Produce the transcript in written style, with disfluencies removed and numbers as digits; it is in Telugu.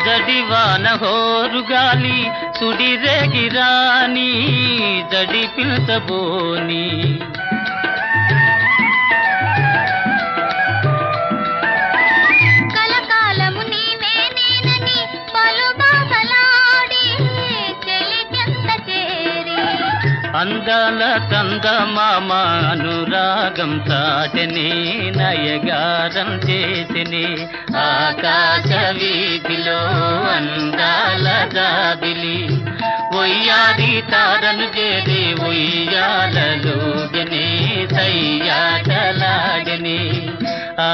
జడివాన హోరుగాలి సుడిరేగిరాని జడి పిల్చబోని కలకాలము నీవే నేనని పలుబాసలాడి చెలికెంత చేరి అందాల చందమామ అనురాగం చాటని నయగారం చేసిని ఆకాశ వీధిలో అందాల జాబిలి ఒయ్యారి తారను చేరి ఉయ్యాలలోగని సయ్యాటలాడని ఆ